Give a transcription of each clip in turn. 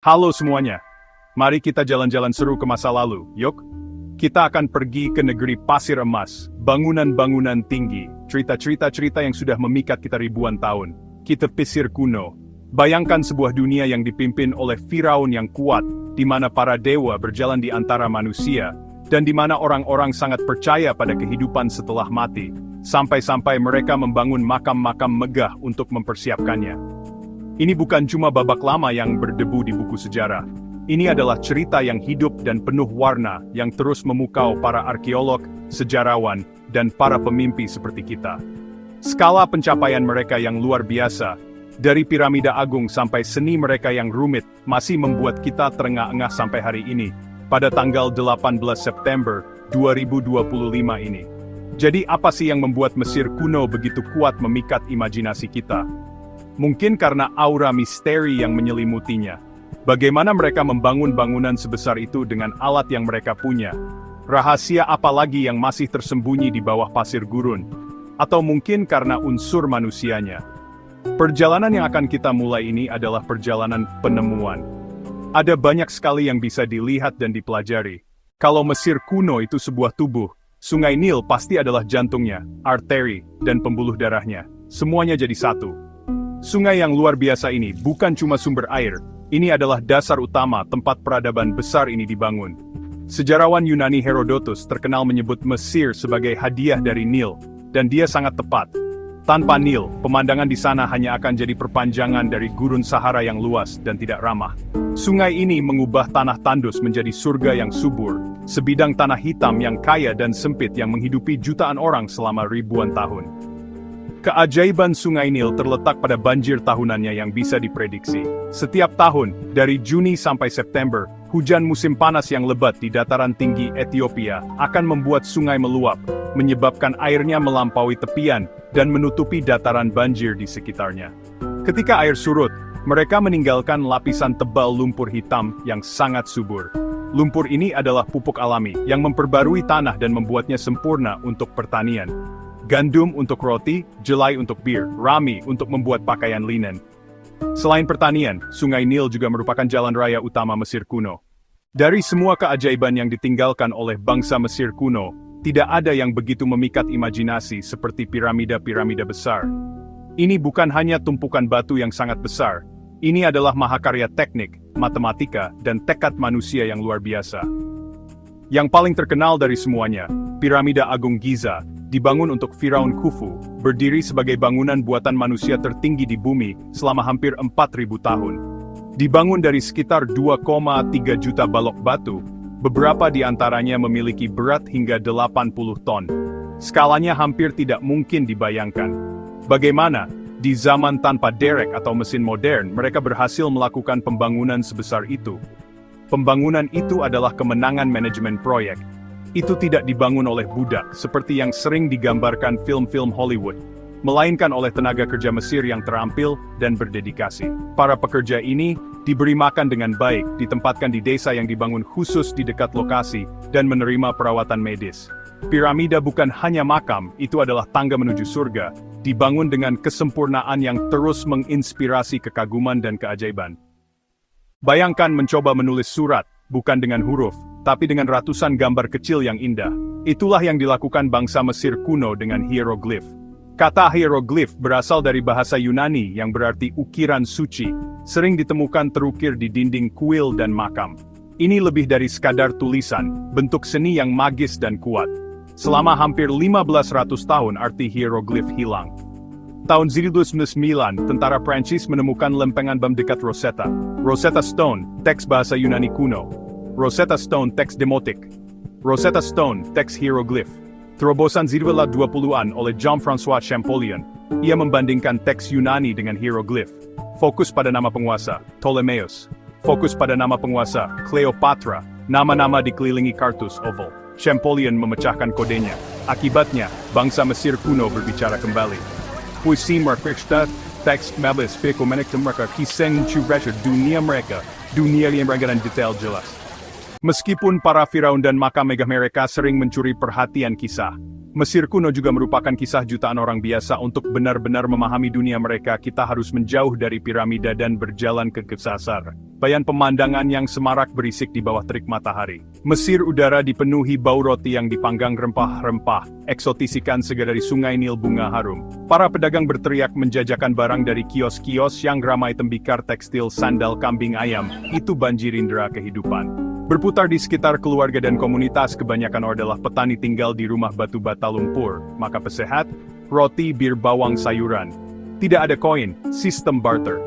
Halo semuanya, mari kita jalan-jalan seru ke masa lalu, yuk. Kita akan pergi ke negeri pasir emas, bangunan-bangunan tinggi, cerita-cerita yang sudah memikat kita ribuan tahun. Kita Mesir kuno. Bayangkan sebuah dunia yang dipimpin oleh Firaun yang kuat, di mana para dewa berjalan di antara manusia, dan di mana orang-orang sangat percaya pada kehidupan setelah mati, sampai-sampai mereka membangun makam-makam megah untuk mempersiapkannya. Ini bukan cuma babak lama yang berdebu di buku sejarah. Ini adalah cerita yang hidup dan penuh warna yang terus memukau para arkeolog, sejarawan, dan para pemimpi seperti kita. Skala pencapaian mereka yang luar biasa, dari piramida agung sampai seni mereka yang rumit, masih membuat kita terengah-engah sampai hari ini, pada tanggal 18 September 2025 ini. Jadi apa sih yang membuat Mesir kuno begitu kuat memikat imajinasi kita? Mungkin karena aura misteri yang menyelimutinya. Bagaimana mereka membangun bangunan sebesar itu dengan alat yang mereka punya? Rahasia apa lagi yang masih tersembunyi di bawah pasir gurun? Atau mungkin karena unsur manusianya? Perjalanan yang akan kita mulai ini adalah perjalanan penemuan. Ada banyak sekali yang bisa dilihat dan dipelajari. Kalau Mesir kuno itu sebuah tubuh, Sungai Nil pasti adalah jantungnya, arteri, dan pembuluh darahnya. Semuanya jadi satu. Sungai yang luar biasa ini bukan cuma sumber air, ini adalah dasar utama tempat peradaban besar ini dibangun. Sejarawan Yunani Herodotus terkenal menyebut Mesir sebagai hadiah dari Nil, dan dia sangat tepat. Tanpa Nil, pemandangan di sana hanya akan jadi perpanjangan dari gurun Sahara yang luas dan tidak ramah. Sungai ini mengubah tanah tandus menjadi surga yang subur, sebidang tanah hitam yang kaya dan sempit yang menghidupi jutaan orang selama ribuan tahun. Keajaiban Sungai Nil terletak pada banjir tahunannya yang bisa diprediksi. Setiap tahun, dari Juni sampai September, hujan musim panas yang lebat di dataran tinggi Ethiopia akan membuat sungai meluap, menyebabkan airnya melampaui tepian dan menutupi dataran banjir di sekitarnya. Ketika air surut, mereka meninggalkan lapisan tebal lumpur hitam yang sangat subur. Lumpur ini adalah pupuk alami yang memperbarui tanah dan membuatnya sempurna untuk pertanian. Gandum untuk roti, jelai untuk bir, rami untuk membuat pakaian linen. Selain pertanian, Sungai Nil juga merupakan jalan raya utama Mesir kuno. Dari semua keajaiban yang ditinggalkan oleh bangsa Mesir kuno, tidak ada yang begitu memikat imajinasi seperti piramida-piramida besar. Ini bukan hanya tumpukan batu yang sangat besar, ini adalah mahakarya teknik, matematika, dan tekad manusia yang luar biasa. Yang paling terkenal dari semuanya, Piramida Agung Giza, dibangun untuk Firaun Khufu, berdiri sebagai bangunan buatan manusia tertinggi di bumi selama hampir 4.000 tahun. Dibangun dari sekitar 2,3 juta balok batu, beberapa di antaranya memiliki berat hingga 80 ton. Skalanya hampir tidak mungkin dibayangkan. Bagaimana, di zaman tanpa derek atau mesin modern, mereka berhasil melakukan pembangunan sebesar itu? Pembangunan itu adalah kemenangan manajemen proyek. Itu tidak dibangun oleh budak, seperti yang sering digambarkan film-film Hollywood, melainkan oleh tenaga kerja Mesir yang terampil dan berdedikasi. Para pekerja ini diberi makan dengan baik, ditempatkan di desa yang dibangun khusus di dekat lokasi, dan menerima perawatan medis. Piramida bukan hanya makam, itu adalah tangga menuju surga, dibangun dengan kesempurnaan yang terus menginspirasi kekaguman dan keajaiban. Bayangkan mencoba menulis surat, bukan dengan huruf, tapi dengan ratusan gambar kecil yang indah. Itulah yang dilakukan bangsa Mesir kuno dengan hieroglif. Kata hieroglif berasal dari bahasa Yunani yang berarti ukiran suci, sering ditemukan terukir di dinding kuil dan makam. Ini lebih dari sekadar tulisan, bentuk seni yang magis dan kuat. Selama hampir 1500 tahun arti hieroglif hilang. Tahun 1909, tentara Prancis menemukan lempengan bam dekat Rosetta. Rosetta Stone, teks bahasa Yunani kuno. Rosetta Stone, teks demotik. Rosetta Stone, teks hieroglif. Terobosan 1920-an oleh Jean-François Champollion. Ia membandingkan teks Yunani dengan hieroglif. Fokus pada nama penguasa, Ptolemeus. Fokus pada nama penguasa, Cleopatra. Nama-nama dikelilingi kartus oval. Champollion memecahkan kodenya. Akibatnya, bangsa Mesir kuno berbicara kembali. Puisi mereka, teks mabes pekomenik mereka kiseng curah dunia mereka. Dunia yang beranggaran detail jelas. Meskipun para Firaun dan makam megah mereka sering mencuri perhatian kisah, Mesir kuno juga merupakan kisah jutaan orang biasa. Untuk benar-benar memahami dunia mereka, kita harus menjauh dari piramida dan berjalan ke Gesasar. Bayan pemandangan yang semarak berisik di bawah terik matahari. Mesir udara dipenuhi bau roti yang dipanggang rempah-rempah, eksotisikan segar dari sungai Nil bunga harum. Para pedagang berteriak menjajakan barang dari kios-kios yang ramai tembikar tekstil sandal kambing ayam. Itu banjir indera kehidupan. Berputar di sekitar keluarga dan komunitas, kebanyakan adalah petani tinggal di rumah batu bata lumpur, maka pesehat, roti, bir, bawang, sayuran. Tidak ada koin, sistem barter.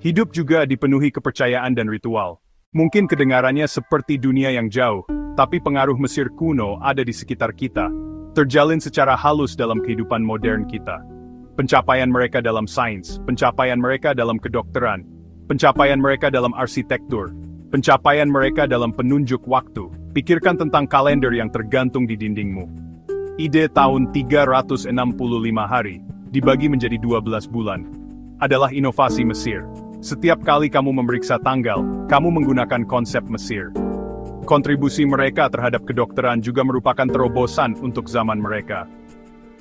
Hidup juga dipenuhi kepercayaan dan ritual. Mungkin kedengarannya seperti dunia yang jauh, tapi pengaruh Mesir kuno ada di sekitar kita, terjalin secara halus dalam kehidupan modern kita. Pencapaian mereka dalam sains, pencapaian mereka dalam kedokteran, pencapaian mereka dalam arsitektur, pencapaian mereka dalam penunjuk waktu. Pikirkan tentang kalender yang tergantung di dindingmu. Ide tahun 365 hari, dibagi menjadi 12 bulan, adalah inovasi Mesir. Setiap kali kamu memeriksa tanggal, kamu menggunakan konsep Mesir. Kontribusi mereka terhadap kedokteran juga merupakan terobosan untuk zaman mereka.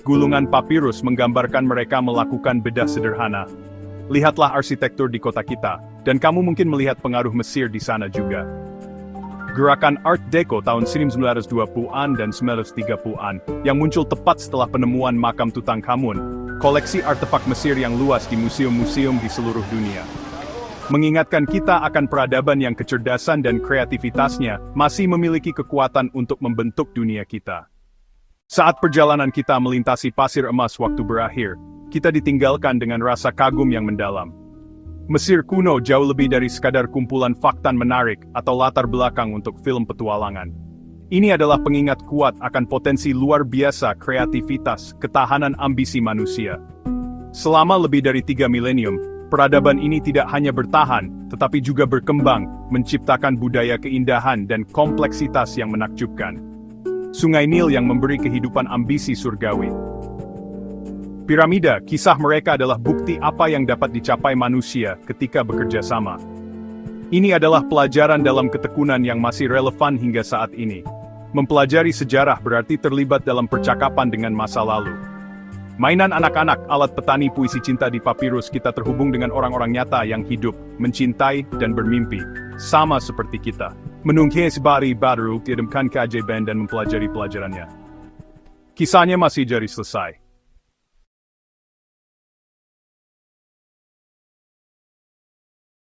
Gulungan papirus menggambarkan mereka melakukan bedah sederhana. Lihatlah arsitektur di kota kita, dan kamu mungkin melihat pengaruh Mesir di sana juga. Gerakan Art Deco tahun 1920-an dan 1930-an, yang muncul tepat setelah penemuan makam Tutankhamun, koleksi artefak Mesir yang luas di museum-museum di seluruh dunia. Mengingatkan kita akan peradaban yang kecerdasan dan kreativitasnya masih memiliki kekuatan untuk membentuk dunia kita. Saat perjalanan kita melintasi pasir emas waktu berakhir, kita ditinggalkan dengan rasa kagum yang mendalam. Mesir kuno jauh lebih dari sekadar kumpulan fakta menarik atau latar belakang untuk film petualangan. Ini adalah pengingat kuat akan potensi luar biasa kreativitas, ketahanan ambisi manusia. Selama lebih dari 3 milenium, peradaban ini tidak hanya bertahan, tetapi juga berkembang, menciptakan budaya keindahan dan kompleksitas yang menakjubkan. Sungai Nil yang memberi kehidupan ambisi surgawi. Piramida, kisah mereka adalah bukti apa yang dapat dicapai manusia ketika bekerja sama. Ini adalah pelajaran dalam ketekunan yang masih relevan hingga saat ini. Mempelajari sejarah berarti terlibat dalam percakapan dengan masa lalu. Mainan anak-anak, alat petani, puisi cinta di papirus, kita terhubung dengan orang-orang nyata yang hidup, mencintai, dan bermimpi. Sama seperti kita. Menunggu sebari baru, diadamkan keajaiban dan mempelajari pelajarannya. Kisahnya masih jari selesai.